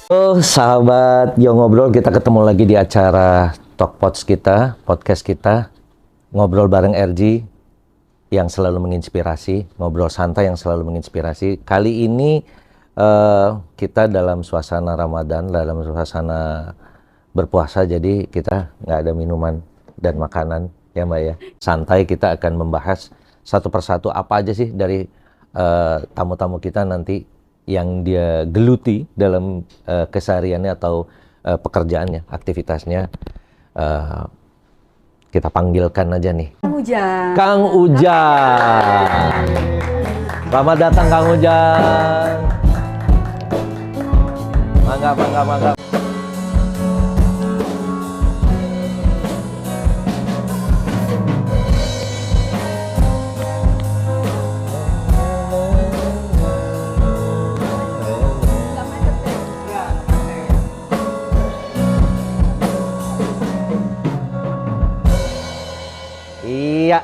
Oh, sahabat Yo Ngobrol, kita ketemu lagi di acara Talkpods kita, podcast kita, ngobrol bareng RG yang selalu menginspirasi, ngobrol santai yang selalu menginspirasi. Kali ini kita dalam suasana Ramadan, dalam suasana berpuasa, jadi kita nggak ada minuman dan makanan, ya Mbak ya. Santai, kita akan membahas satu persatu apa aja sih dari tamu-tamu kita nanti yang dia geluti dalam kesehariannya atau pekerjaannya, aktivitasnya. Kita panggilkan aja nih. Kang Ujang. Kang Ujang. Selamat datang Kang Ujang. Mangga, mangga, mangga. Iya.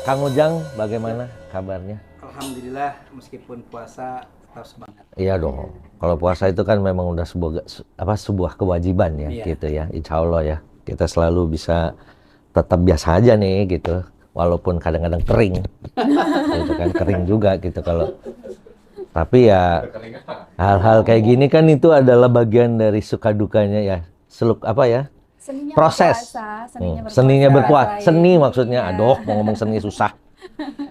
Kang Ujang, bagaimana kabarnya? Alhamdulillah, meskipun puasa tetap semangat. Iya dong. Kalau puasa itu kan memang udah sebuah kewajiban ya, Iya. gitu ya. Insya Allah ya, kita selalu bisa tetap biasa aja nih, gitu. Walaupun kadang-kadang kering, gitu kan, kering juga gitu kalau. Tapi ya hal-hal kayak gini kan itu adalah bagian dari suka dukanya ya. Seninya Proses. berpuasa, seninya berpuasa. Seninya berpuasa. Baik. Seni maksudnya. Iya. Aduh, mau ngomong seni susah.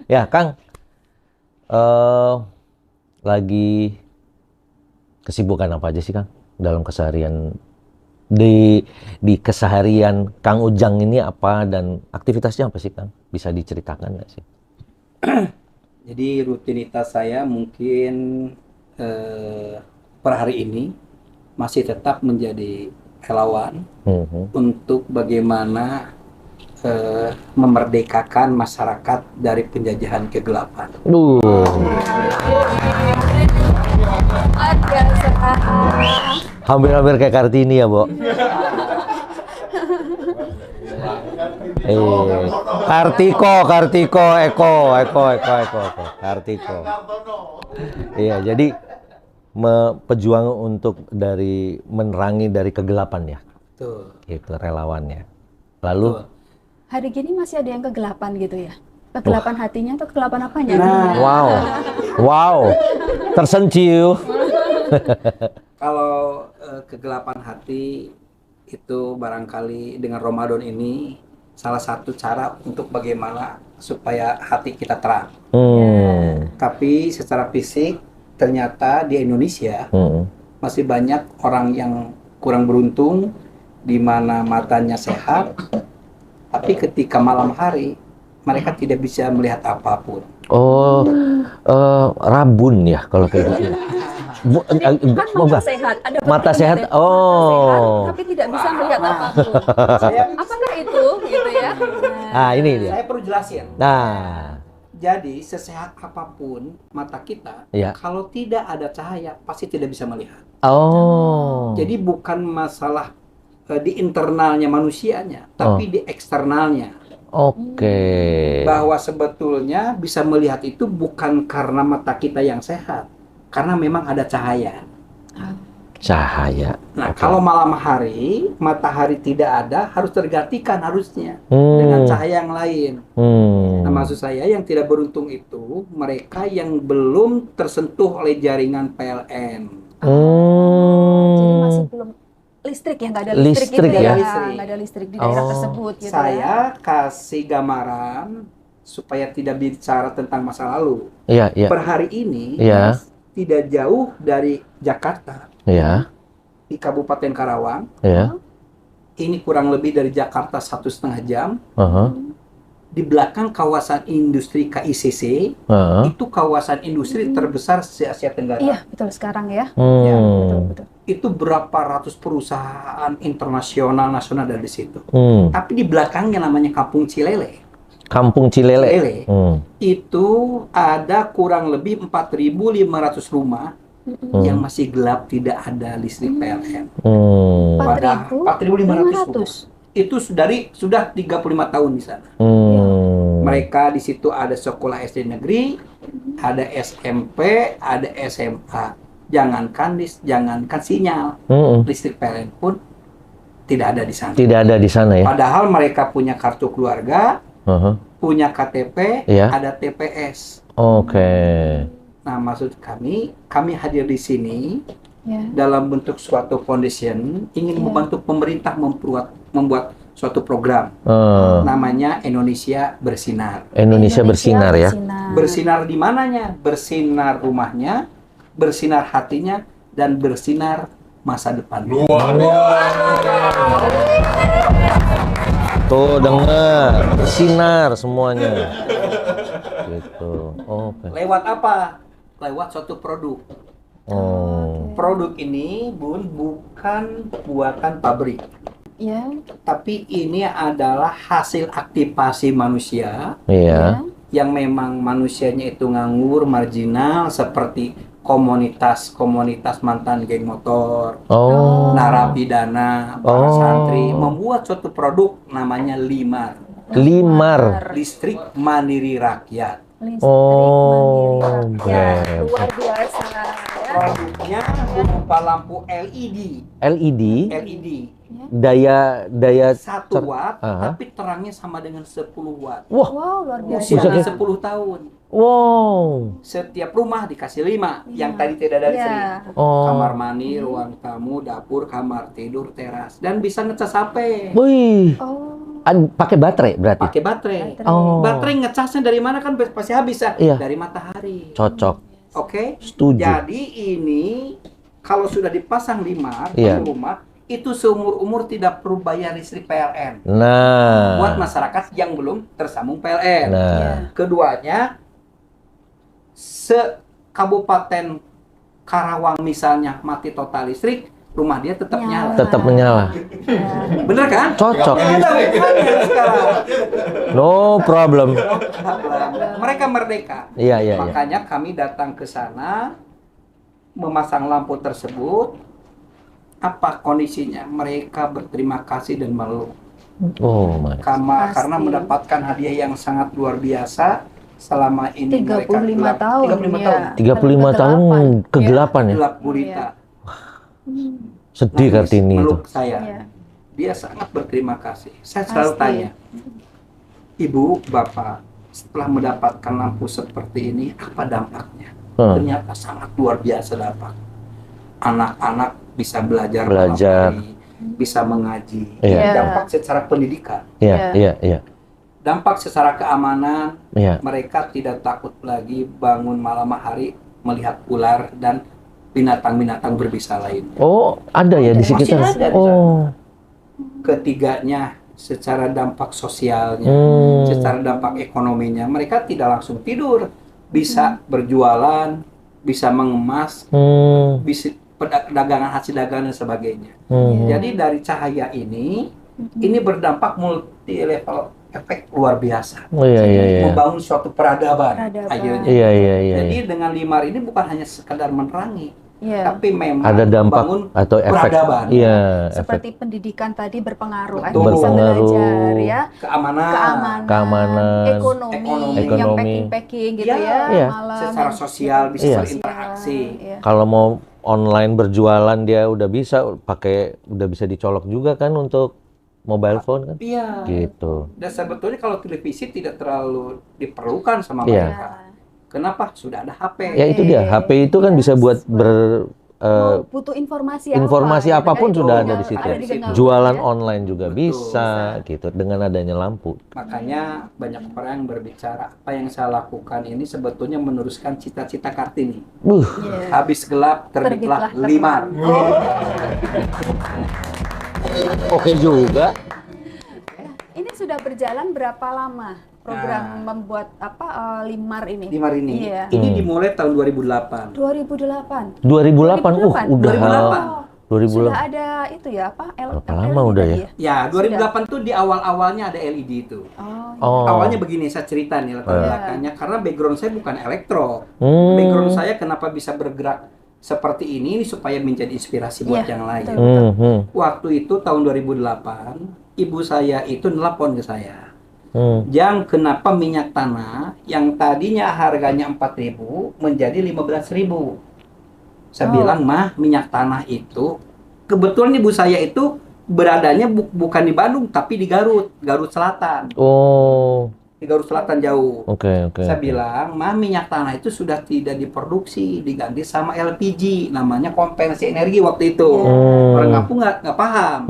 Ya, Kang. Lagi kesibukan apa aja sih, Kang? Dalam keseharian di keseharian Kang Ujang ini apa dan aktivitasnya apa sih, Kang? Bisa diceritakan nggak sih? Jadi rutinitas saya mungkin per hari ini masih tetap menjadi relawan untuk bagaimana memerdekakan masyarakat dari penjajahan kegelapan. Hampir-hampir kayak Kartini ya, Bo. Kartiko, Eko. Kartiko. Iya, jadi pejuang untuk menerangi dari kegelapan ya. Tuh. Itu relawannya. Lalu Tuh. Hari gini masih ada yang kegelapan gitu ya? Kegelapan hatinya atau kegelapan apanya? Nah. wow. Tersentuh. Kalau kegelapan hati itu barangkali dengan Ramadan ini salah satu cara untuk bagaimana supaya hati kita terang. Tapi secara fisik ternyata di Indonesia masih banyak orang yang kurang beruntung di mana matanya sehat, tapi ketika malam hari mereka tidak bisa melihat apapun. Rabun ya kalau kayak gitu. Kan mata sehat, ada Mata penting sehat, gitu ya. Mata sehat, tapi tidak bisa melihat Nah. apapun. Apakah itu gitu ya? Ini dia. Saya perlu jelasin. Nah, Jadi sesehat apapun mata kita, Iya. kalau tidak ada cahaya pasti tidak bisa melihat. Jadi bukan masalah di internalnya manusianya, tapi di eksternalnya. oke. Bahwa sebetulnya bisa melihat itu bukan karena mata kita yang sehat, karena memang ada cahaya. Cahaya. Nah, Oke. kalau malam hari, matahari tidak ada, harus tergantikan harusnya dengan cahaya yang lain. Nah, maksud saya yang tidak beruntung itu mereka yang belum tersentuh oleh jaringan PLN. Jadi masih belum listrik ya, nggak ada listrik, Listrik gitu ya? nggak ada listrik di daerah tersebut gitu ya. Saya kasih gambaran supaya tidak bicara tentang masa lalu. Iya. Per hari ini Iya. tidak jauh dari Jakarta, Iya. di Kabupaten Karawang. Iya. Ini kurang lebih dari Jakarta 1,5 jam. Aha. Di belakang kawasan industri KICC, Aha. itu kawasan industri terbesar se-Asia Tenggara. Iya, betul sekarang ya. Ya, Betul. itu berapa ratus perusahaan internasional nasional dari situ. Hmm. Tapi di belakangnya namanya Kampung Cilele. Kampung Cilele. Cilele. Hmm. Itu ada kurang lebih 4.500 rumah yang masih gelap, tidak ada listrik PLN. Hmm. Pada 4.500 rumah. 4.500. Itu sudah 35 tahun di sana. Hmm. Mereka di situ ada sekolah SD negeri, ada SMP, ada SMA. jangankan sinyal, Mm-mm. listrik PLN pun tidak ada di sana. Tidak ada di sana ya. Padahal mereka punya kartu keluarga, Uh-huh. punya KTP, Iya. ada TPS. Oke. Nah, maksud kami hadir di sini Ya. dalam bentuk suatu foundation ingin membantu pemerintah membuat suatu program namanya Indonesia Bersinar. Indonesia bersinar ya. Bersinar di mananya? Bersinar rumahnya, bersinar hatinya, dan bersinar masa depan. Tuh dengar, bersinar semuanya. Gitu. Oke. Lewat apa? Lewat suatu produk. Oh. Produk ini, Bun, bukan buatan pabrik. Ya. Tapi ini adalah hasil aktivasi manusia Iya. yang memang manusianya itu nganggur, marginal, seperti komunitas mantan geng motor, Oh. narapidana, para Oh. santri, membuat suatu produk namanya Limar, Limar. listrik mandiri rakyat. Listrik Oh, mandiri rakyat. hebat. Luar biasa ya. Produknya berupa lampu LED, LED. LED Daya 1 watt, Aha. tapi terangnya sama dengan 10 watt. Wah. Wow, luar biasa. Usianya Bisa- 10 tahun. Wow. Setiap rumah dikasih 5, yang tadi tidak ada listrik. Ya. Oh. Kamar mandi, ruang tamu, dapur, kamar tidur, teras, dan bisa ngecas HP. Wih. Oh. Pakai baterai berarti. Pakai baterai. Baterai. Oh. Baterai ngecasnya dari mana kan pasti habis ya? Iya. Dari matahari. Cocok. Oke. Setuju. Jadi ini kalau sudah dipasang Limar Iya. di rumah, itu seumur umur tidak perlu bayar listrik PLN. Nah. Buat masyarakat yang belum tersambung PLN. Nah. Keduanya, se-Kabupaten Karawang misalnya mati total listrik, rumah dia tetap nyala. Tetap menyala. Bener kan? Cocok. Ini ada hubungannya sekarang. No problem. Mereka merdeka. Iya, iya, iya. Makanya kami datang ke sana, memasang lampu tersebut. Apa kondisinya? Mereka berterima kasih dan meluk. Oh my. Karena mendapatkan hadiah yang sangat luar biasa selama ini 35 tahun. 35 ya. tahun. 35 tahun kegelapan ya. Gelap gulita. Sedih Nangis, Kartini itu. meluk saya. Iya. Dia sangat berterima kasih. Saya selalu Pasti. tanya, Ibu, Bapak, setelah mendapatkan lampu seperti ini, apa dampaknya? Ternyata sangat luar biasa dampak. Anak-anak bisa belajar, malam hari, bisa mengaji. Iya. Dampak secara pendidikan, Iya, iya, iya. dampak secara keamanan. Iya. Mereka tidak takut lagi bangun malam hari melihat ular dan binatang-binatang berbisa lain. Oh, ada ya di Masih sekitar. ada di sana. Oh. Ketiganya, secara dampak sosialnya, secara dampak ekonominya, mereka tidak langsung tidur, bisa berjualan, bisa mengemas, bisa dagangan hasil dagangan dan sebagainya. Jadi dari cahaya ini berdampak multi level efek luar biasa. Oh iya, iya, iya. Membangun suatu peradaban akhirnya. Iya, iya, iya. Jadi dengan Limar ini bukan hanya sekedar menerangi, Iya. tapi memang Ada dampak membangun atau efek. peradaban. Iya, Seperti pendidikan tadi berpengaruh. Betul. Anda bisa Berpengaruh. belajar ya. keamanan, Keamanan. Ekonomi, yang Ekonomi. packing-packing gitu Iya. ya. Iya. Malam. secara sosial bisa Iya. berinteraksi. Iya. Kalau mau online berjualan dia udah bisa dicolok juga kan untuk mobile phone kan? Iya. Gitu. Dan sebetulnya kalau televisi tidak terlalu diperlukan sama Iya. mereka. Kenapa? Sudah ada HP. Ya itu dia. HP itu kan bisa buat Mau butuh informasi informasi apa, apapun gitu kan, sudah itu ada di tinggal- situ. ada di genggaman, Jualan ya. online juga Betul. bisa gitu dengan adanya lampu. Makanya banyak orang yang berbicara apa yang saya lakukan ini sebetulnya meneruskan cita-cita Kartini. Iya. Habis gelap terbitlah Terbitlah Limar. Oke juga. Ini sudah berjalan berapa lama program membuat Limar ini? Limar ini. Iya. Ini dimulai tahun 2008. 2008. 2008. Udah 2008. Sudah ada itu ya Berapa lama udah ya? Ya, 2008 tuh di awal-awalnya ada LED itu. Oh. Awalnya begini, saya cerita nih latar belakangnya. Karena background saya bukan elektro. Hmm. Background saya kenapa bisa bergerak seperti ini supaya menjadi inspirasi buat Iya, yang lain. betul. Waktu itu tahun 2008, ibu saya itu nelpon ke saya. Hmm. Yang kenapa minyak tanah yang tadinya harganya 4.000 menjadi 15.000. Saya bilang, mah minyak tanah itu, kebetulan ibu saya itu beradanya bukan di Bandung, tapi di Garut Selatan. Oh, Di Garut Selatan jauh. oke. Saya bilang, mah minyak tanah itu sudah tidak diproduksi, diganti sama LPG, namanya kompensasi energi waktu itu. Orang kampung nggak paham.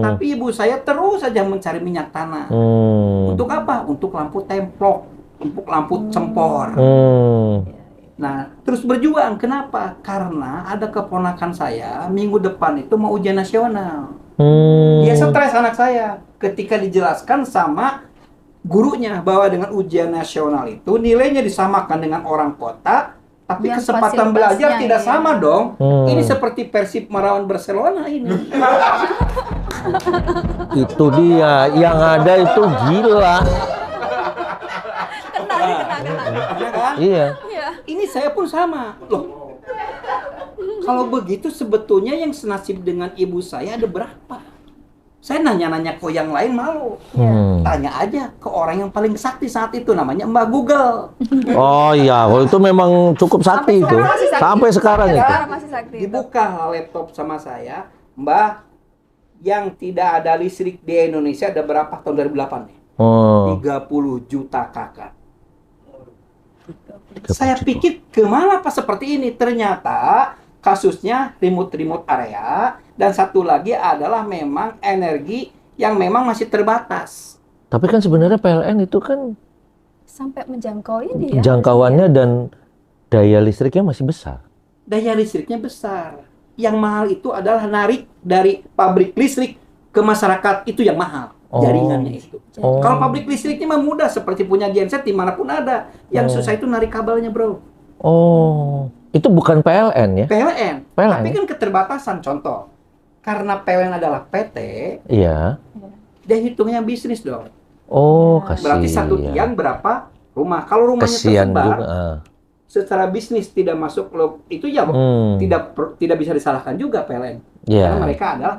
Tapi ibu saya terus saja mencari minyak tanah. Untuk apa? Untuk lampu templok, untuk lampu cempor. Nah, terus berjuang. Kenapa? Karena ada keponakan saya minggu depan itu mau ujian nasional. Dia stres anak saya ketika dijelaskan sama gurunya bahwa dengan ujian nasional itu nilainya disamakan dengan orang kota, tapi Yang kesempatan belajar fasilitasnya, tidak ya. sama dong. Ini seperti Persib melawan Barcelona ini. Itu dia, yang ada itu gila. Ya kan? Iya. Iya. Ini saya pun sama. Loh, kalau begitu sebetulnya yang senasib dengan ibu saya ada berapa? Saya nanya-nanya ke yang lain malu. Tanya aja ke orang yang paling sakti saat itu, namanya Mbak Google. Oh iya, oh, itu memang cukup sakti itu. sekarang masih sakti. Sampai sekarang itu. Sekarang masih sakti. Dibuka laptop sama saya, Mbak, yang tidak ada listrik di Indonesia ada berapa tahun 2008 nih? Oh. 30 juta kakak. Saya pikir kemana Pak seperti ini? Ternyata kasusnya remote area, dan satu lagi adalah memang energi yang memang masih terbatas. Tapi kan sebenarnya PLN itu kan Sampai menjangkau ini ya. jangkauannya dan daya listriknya masih besar. Daya listriknya besar. Yang mahal itu adalah narik dari pabrik listrik ke masyarakat, itu yang mahal. Jaringannya itu. Kalau pabrik listriknya mah mudah, seperti punya genset dimanapun ada. Yang susah itu narik kabelnya, bro. Oh, itu bukan PLN ya? PLN. PLN. Tapi kan keterbatasan. Contoh, karena PLN adalah PT, Iya. dia hitungnya bisnis dong. Oh, kasihan. Berarti satu tiang berapa rumah. Kalau rumahnya Kasihan tersebar, juga. secara bisnis tidak masuk itu ya tidak bisa disalahkan juga PLN. Iya. Karena mereka adalah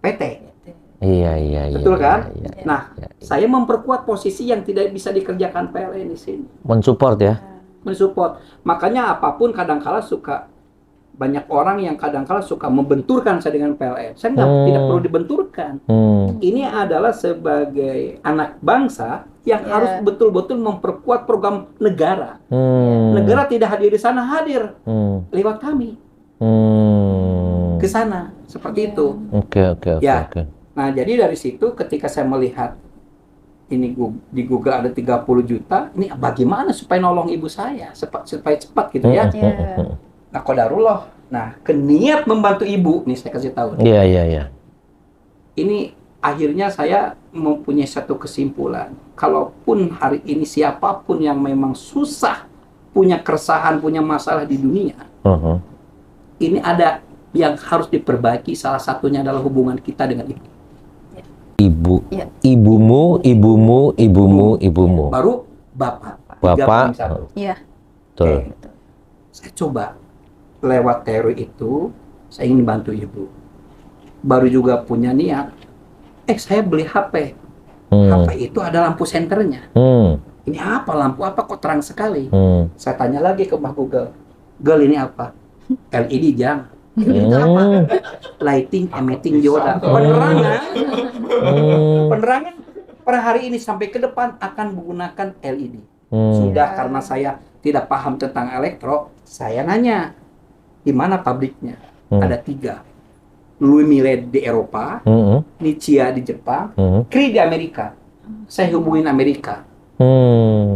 PT. Iya. Betul kan? Iya. Nah, saya memperkuat posisi yang tidak bisa dikerjakan PLN di sini. Mensupport ya? Mensupport. Makanya apapun kadangkala suka banyak orang yang kadangkala suka membenturkan saya dengan PLN. Saya tidak perlu dibenturkan. Ini adalah sebagai anak bangsa yang harus betul-betul memperkuat program negara. Negara tidak hadir di sana, hadir lewat kami ke sana. Seperti itu. Oke. Ya. Nah, jadi dari situ ketika saya melihat ini di Google ada 30 juta, ini bagaimana supaya nolong ibu saya supaya cepat gitu ya. Nah, qadarullah. Nah, keniat membantu ibu, nih saya kasih tahu. Iya. Ini akhirnya saya mempunyai satu kesimpulan. Kalaupun hari ini siapapun yang memang susah, punya keresahan, punya masalah di dunia, ini ada yang harus diperbaiki, salah satunya adalah hubungan kita dengan ibu. Ibumu. Baru bapak. Bapak. Iya. Betul. Saya coba lewat teori itu, saya ingin bantu ibu. Baru juga punya niat. Saya beli HP. HP itu ada lampu senternya. Ini apa lampu apa kok terang sekali? Saya tanya lagi ke Mbak Google. Google ini apa? LED jang. Ini itu apa? Lighting emitting dioda. Penerangan per hari ini sampai ke depan akan menggunakan LED. Sudah karena saya tidak paham tentang elektro, saya nanya di mana pabriknya. Ada 3. Lumiled di Eropa, Nichia di Jepang, Cree di Amerika. Saya hubungin Amerika.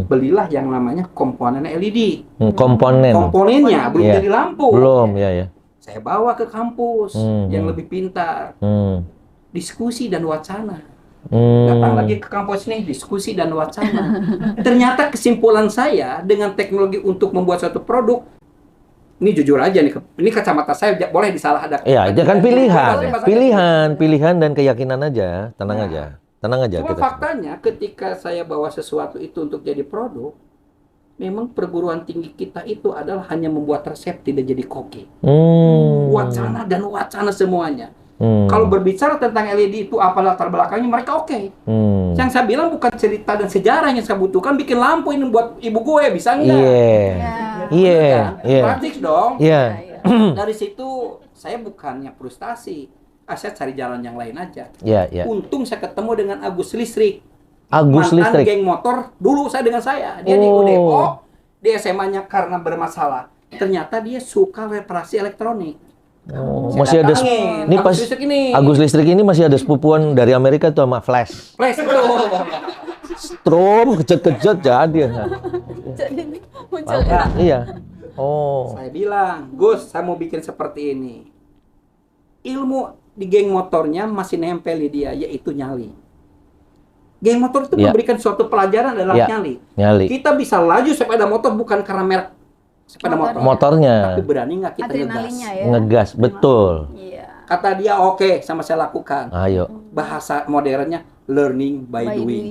Belilah yang namanya komponen LED. Komponennya belum jadi lampu. Belum, ya. Saya bawa ke kampus yang lebih pintar. Diskusi dan wacana. Datang lagi ke kampus ini, diskusi dan wacana. Ternyata kesimpulan saya dengan teknologi untuk membuat suatu produk, ini jujur aja nih, ini kacamata saya boleh disalah ada. Iya, itu kan pilihan dan keyakinan aja, tenang aja. Cuma faktanya ketika saya bawa sesuatu itu untuk jadi produk, memang perguruan tinggi kita itu adalah hanya membuat resep, tidak jadi koki. Wacana dan wacana semuanya. Kalau berbicara tentang LED itu apa latar belakangnya, mereka oke. Yang saya bilang bukan cerita dan sejarah yang saya butuhkan, bikin lampu ini buat ibu gue, bisa nggak? Iya. Praktis dong. Iya. Dari situ saya bukannya frustasi, saya cari jalan yang lain aja. Iya, iya. Untung saya ketemu dengan Agus Listrik. Agus Mantan Listrik. geng motor dulu saya dengan saya. Dia di Oh. UDO, di SMA-nya karena bermasalah. Ternyata dia suka reparasi elektronik. Oh, Saya masih ada datangin, ini Agus pas Listrik ini. Agus Listrik ini masih ada sepupuan dari Amerika tuh sama Flash. Flash itu. Strom kejut-kejut jadi. Jadi muncul Nah, Iya. Oh. saya bilang, Gus, saya mau bikin seperti ini. Ilmu di geng motornya masih nempel di dia, yaitu nyali. Geng motor itu Iya. memberikan suatu pelajaran adalah Iya. nyali. Nyali. Kita bisa laju sepeda motor bukan karena merek sepeda motor. Motornya Tapi berani nggak kita ngegas? adrenalinnya ya. ngegas, betul. Iya. Kata dia oke, sama saya lakukan. Ayo, Bahasa modernnya learning by, By doing.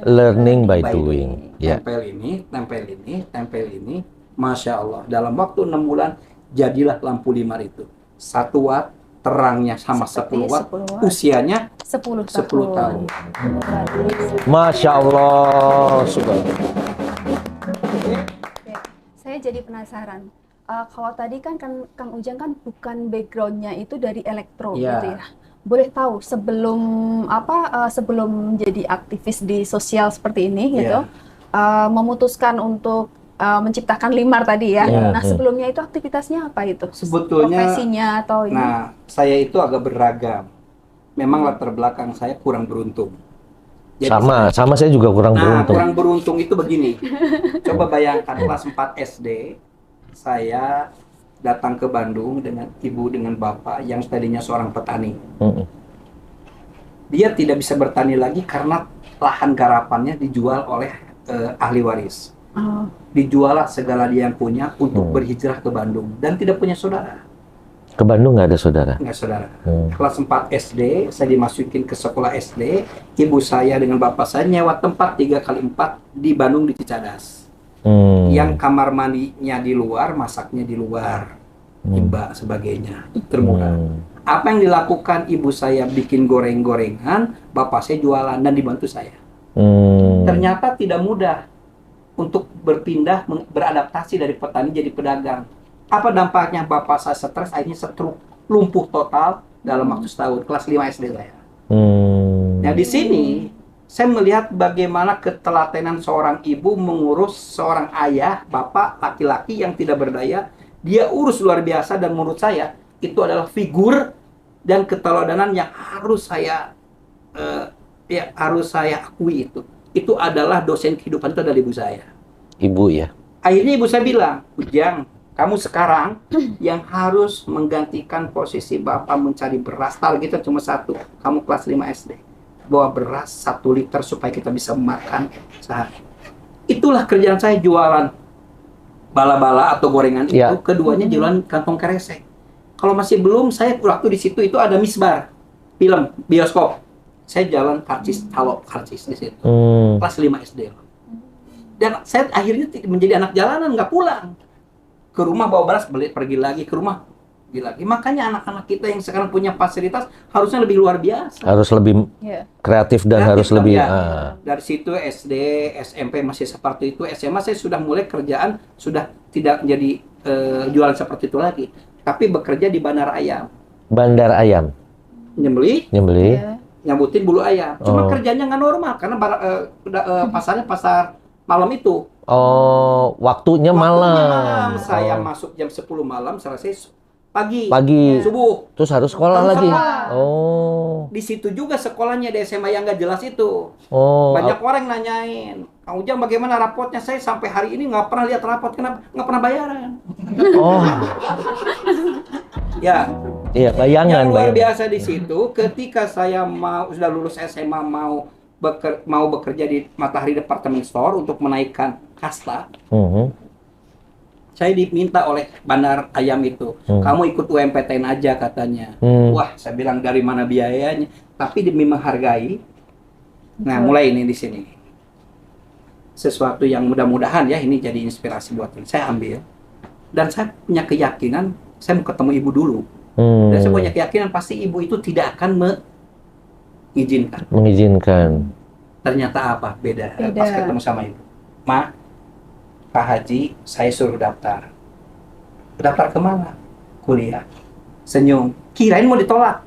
learning by doing. Ya. Tempel ini, tempel ini, tempel ini. Masya Allah, dalam waktu 6 bulan jadilah lampu 5 itu. 1 watt, terangnya sama Seperti 10 watt, 10 watt. usianya 10 10 tahun. Berarti Masya Allah. Oke, saya jadi penasaran. Kalau tadi kan Kang Ujang kan bukan backgroundnya itu dari elektro Iya. gitu ya. Boleh tahu sebelum sebelum jadi aktivis di sosial seperti ini gitu, memutuskan untuk menciptakan Limar tadi ya. Iya, Nah iya. sebelumnya itu aktivitasnya apa itu? Sebetulnya, Profesinya atau ini? nah, saya itu agak beragam. Memang latar belakang saya kurang beruntung. Jadi Sama saya juga kurang Nah, beruntung. kurang beruntung itu begini. Coba bayangkan kelas 4 SD, saya datang ke Bandung dengan ibu dengan bapak yang tadinya seorang petani. Mm-mm. Dia tidak bisa bertani lagi karena lahan garapannya dijual oleh ahli waris. Oh, Dijuallah segala dia yang punya untuk berhijrah ke Bandung dan tidak punya saudara. Ke Bandung nggak ada saudara? Enggak saudara. Hmm. Kelas 4 SD, saya dimasukin ke sekolah SD. Ibu saya dengan bapak saya nyewa tempat 3x4 di Bandung di Cicadas. Yang kamar mandinya di luar, masaknya di luar, imba sebagainya, termurah. Apa yang dilakukan ibu saya bikin goreng-gorengan, bapak saya jualan dan dibantu saya. Ternyata tidak mudah untuk berpindah, beradaptasi dari petani jadi pedagang. Apa dampaknya? Bapak saya stres, akhirnya stroke, lumpuh total dalam waktu setahun, kelas 5 SD saya. Nah di sini saya melihat bagaimana ketelatenan seorang ibu mengurus seorang ayah, bapak, laki-laki yang tidak berdaya. Dia urus luar biasa dan menurut saya itu adalah figur dan keteladanan yang harus saya akui itu. Itu adalah dosen kehidupan, itu adalah ibu saya. Ibu ya. Akhirnya ibu saya bilang, Ujang, kamu sekarang yang harus menggantikan posisi bapak mencari beras. Target kita cuma satu, kamu kelas 5 SD. Bawa beras 1 liter supaya kita bisa makan sehari. Itulah kerjaan saya, jualan bala-bala atau gorengan itu. Ya. Keduanya jualan kantong kresek. Kalau masih belum, saya waktu di situ itu ada misbar, film, bioskop. Saya jalan karcis, halo karcis di situ. Kelas 5 SD. Dan saya akhirnya menjadi anak jalanan, nggak pulang. Ke rumah bawa beras, pergi lagi ke rumah, pergi lagi. Makanya anak-anak kita yang sekarang punya fasilitas harusnya lebih luar biasa. Harus lebih iya. kreatif dan Kreatif harus dong, lebih. ya. Dari situ SD, SMP masih seperti itu. SMA saya sudah mulai kerjaan, sudah tidak menjadi jualan seperti itu lagi. Tapi bekerja di bandar ayam. Bandar ayam, Nyembelih, nyembeli. Iya. nyambutin bulu ayam. Cuma Oh. kerjanya nggak normal karena pasarnya pasar malam itu. Oh, waktunya malam. Saya Oh. masuk jam 10 malam, selesai pagi. Pagi. Subuh. Terus harus sekolah Harus lagi. sekolah. Oh. Di situ juga sekolahnya di SMA yang nggak jelas itu. Oh. Banyak orang nanyain, Kang Ujang bagaimana rapotnya? Saya sampai hari ini nggak pernah lihat rapot, kenapa? Nggak pernah bayaran. Oh. Ya, Iya, bayangan, yang luar bayangan. biasa di situ, ketika saya sudah lulus SMA mau bekerja di Matahari Department Store untuk menaikkan kasta, Mhm. saya diminta oleh bandar ayam itu, kamu ikut UMPTN aja katanya. Wah, saya bilang dari mana biayanya? Tapi demi menghargai, nah mulai ini di sini. Sesuatu yang mudah-mudahan ya ini jadi inspirasi buat saya ambil. Dan saya punya keyakinan, saya mau ketemu ibu dulu. Dan saya punya keyakinan pasti ibu itu tidak akan mengizinkan. Mengizinkan. Ternyata apa? Beda. Beda. Pas ketemu sama ibu. Ma, Pak Haji, saya suruh daftar. Daftar kemana? Kuliah. Senyum. Kirain mau ditolak.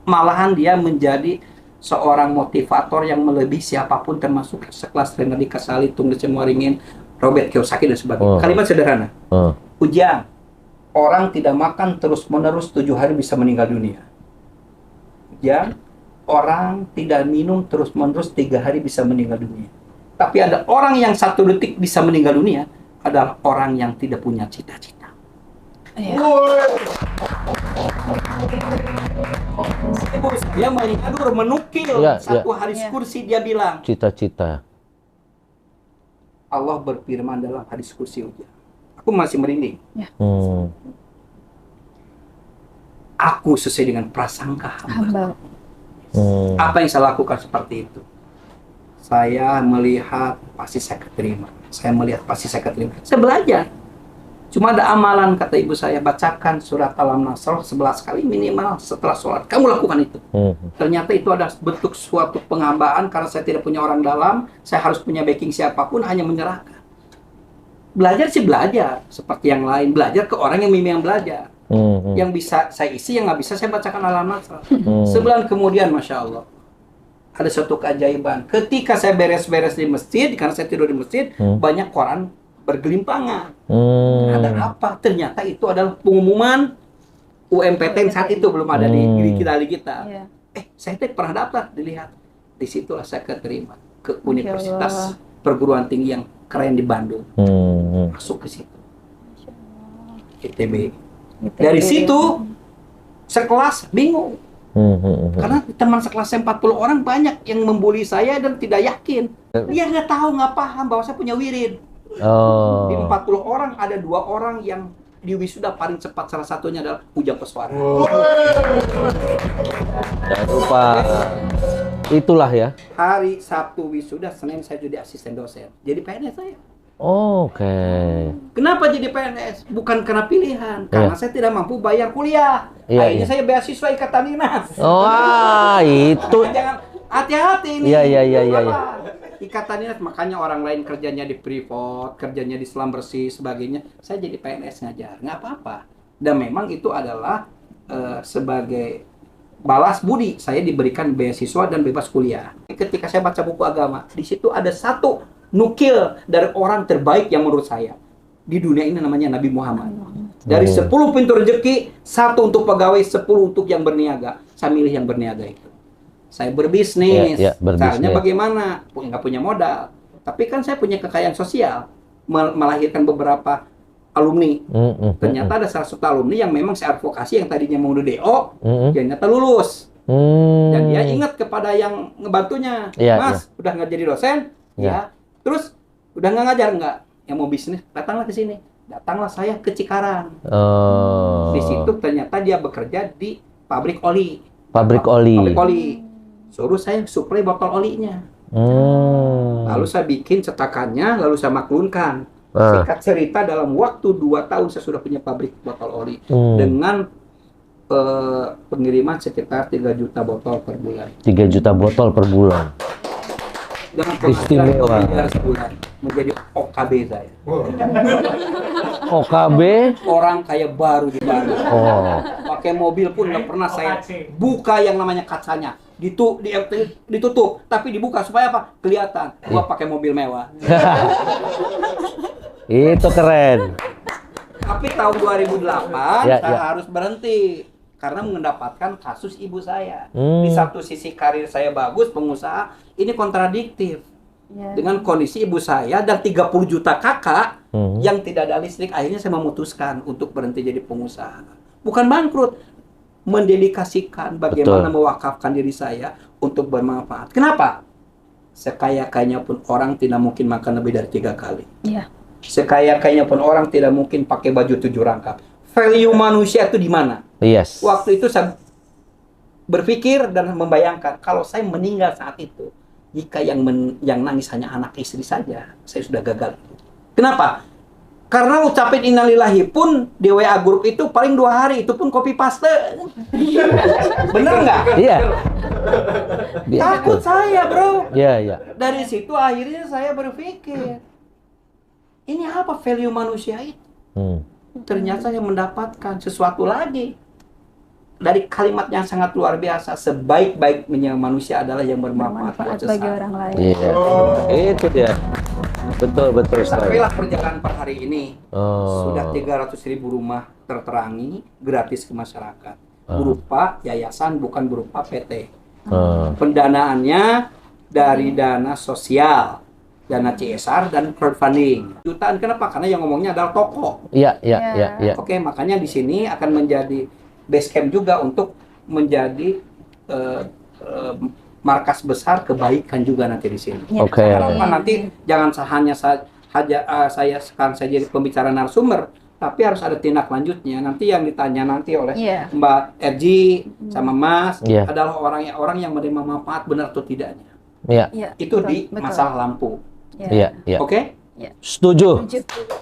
Malahan dia menjadi seorang motivator yang melebihi siapapun, termasuk sekelas René Kasali, Tung Desem Waringin, Robert Kiyosaki dan sebagainya. Kalimat sederhana. Ujang, orang tidak makan terus-menerus 7 hari bisa meninggal dunia. Ujang, orang tidak minum terus-menerus 3 hari bisa meninggal dunia. Tapi ada orang yang 1 detik bisa meninggal dunia, adalah orang yang tidak punya cita-cita. Ibu saya mengadur menukil satu hadis kursi, dia bilang Cita-cita. Allah berfirman dalam hadis kursi Ujang. Aku masih merinding. Aku sesuai dengan prasangka hamba. Apa yang saya lakukan seperti itu? Saya melihat pasti saya keterima. Saya melihat pasti saya keterima. Saya belajar. Cuma ada amalan, kata ibu saya, bacakan surat Al-Nasr 11 kali minimal setelah sholat. Kamu lakukan itu. Ternyata itu ada bentuk suatu penghambaan, karena saya tidak punya orang dalam, saya harus punya backing siapapun, hanya menyerahkan. Belajar sih belajar, seperti yang lain. Belajar ke orang yang memang belajar. Yang bisa saya isi, yang nggak bisa saya bacakan Al-Nasr. Sebulan kemudian, Masya Allah, ada suatu keajaiban. Ketika saya beres-beres di masjid, karena saya tidur di masjid, banyak koran bergelimpangan. Ada apa? Ternyata itu adalah pengumuman UMPTN saat itu, belum ada di kita. Saya pernah daftar, dilihat. Disitulah saya keterima ke Universitas Perguruan Tinggi yang keren di Bandung. Masuk ke situ. ITB. Dari situ sekelas bingung. Karena teman sekelasnya 40 orang banyak yang membuli saya dan tidak yakin. Dia nggak tahu, nggak paham bahwa saya punya wirid. Di 40 orang ada 2 orang yang di wisuda paling cepat, salah satunya adalah Ujang Koswara. Jangan lupa. Itulah ya. Hari Sabtu wisuda, Senin saya jadi asisten dosen. Jadi PNS saya. Oke. Kenapa jadi PNS? Bukan karena pilihan, karena saya tidak mampu bayar kuliah. Akhirnya saya beasiswa Ikatan Dinas. Itu. Jangan hati-hati ini. Iya. Ikatan Dinas, makanya orang lain kerjanya di Freeport, kerjanya di Selam Bersih, sebagainya. Saya jadi PNS ngajar, nggak apa-apa. Dan memang itu adalah sebagai balas budi, saya diberikan beasiswa dan bebas kuliah. Ketika saya baca buku agama, di situ ada satu nukil dari orang terbaik yang menurut saya di dunia ini, namanya Nabi Muhammad. Dari 10 pintu rezeki, 1 untuk pegawai, 10 untuk yang berniaga. Saya milih yang berniaga itu. Saya berbisnis, caranya bagaimana? Nggak punya modal. Tapi kan saya punya kekayaan sosial, melahirkan beberapa alumni. Ternyata ada salah satu alumni yang memang saya advokasi, yang tadinya mau DO, ternyata lulus. Dan dia ingat kepada yang ngebantunya, Mas, udah nggak jadi dosen, terus udah nggak ngajar nggak? Yang mau bisnis, datanglah ke sini. Datanglah saya ke Cikarang. Di situ ternyata dia bekerja di pabrik oli. Pabrik oli. Suruh saya suplai botol olinya. Lalu saya bikin cetakannya, lalu saya maklunkan. Singkat cerita, dalam waktu 2 tahun saya sudah punya pabrik botol oli. Dengan pengiriman sekitar 3 juta botol per bulan. 3 juta botol per bulan. Dengan penghasilan sebulan menjadi OKB saya. OKB? Orang kayak baru di Bandung. Pakai mobil pun nggak pernah saya buka yang namanya kacanya. Ditutup, tapi dibuka supaya apa? Kelihatan gua pakai mobil mewah. Itu keren. Tapi tahun 2008 saya harus berhenti karena mendapatkan kasus ibu saya. Di satu sisi karir saya bagus, pengusaha, ini kontradiktif. Dengan kondisi ibu saya dan 30 juta kakak yang tidak ada listrik, akhirnya saya memutuskan untuk berhenti jadi pengusaha. Bukan bangkrut, mendedikasikan bagaimana mewakafkan diri saya untuk bermanfaat. Kenapa? Sekaya-kayanya pun orang tidak mungkin makan lebih dari 3 kali. Sekaya-kayanya pun orang tidak mungkin pakai baju 7 rangkap. Value manusia itu di mana? Waktu itu saya berpikir dan membayangkan, kalau saya meninggal saat itu, jika yang nangis hanya anak istri saja, saya sudah gagal. Kenapa? Karena ucapin innalillahi pun di WA grup itu paling 2 hari, itu pun copy paste. Bener nggak? Iya. Takut saya, bro. Iya. Dari situ akhirnya saya berpikir, ini apa value manusia itu? ternyata yang mendapatkan sesuatu lagi. Dari kalimat yang sangat luar biasa, sebaik-baiknya manusia adalah yang bermanfaat buat Bermanfaat bagi sesama. orang lain. Iya. Itu dia. Betul sekali. Sampailah perjalanan per hari ini. Oh. Sudah 300.000 rumah terterangi gratis ke masyarakat. Berupa yayasan, bukan berupa PT. Pendanaannya dari dana sosial, dana CSR, dan crowdfunding. Jutaan kenapa? Karena yang ngomongnya adalah toko. Iya. Oke, makanya di sini akan menjadi base camp juga untuk menjadi markas besar kebaikan juga nanti di sini. Ya. Oke. Harapan nanti jangan hanya saya sekarang saya jadi pembicara narasumber, tapi harus ada tindak lanjutnya. Nanti yang ditanya nanti oleh Iya. Mbak Erji sama Mas Iya. adalah orang yang menerima manfaat benar atau tidaknya. Iya. Iya, Itu betul, di betul. masalah lampu. Ya. Iya. Oke? Setuju. Setuju.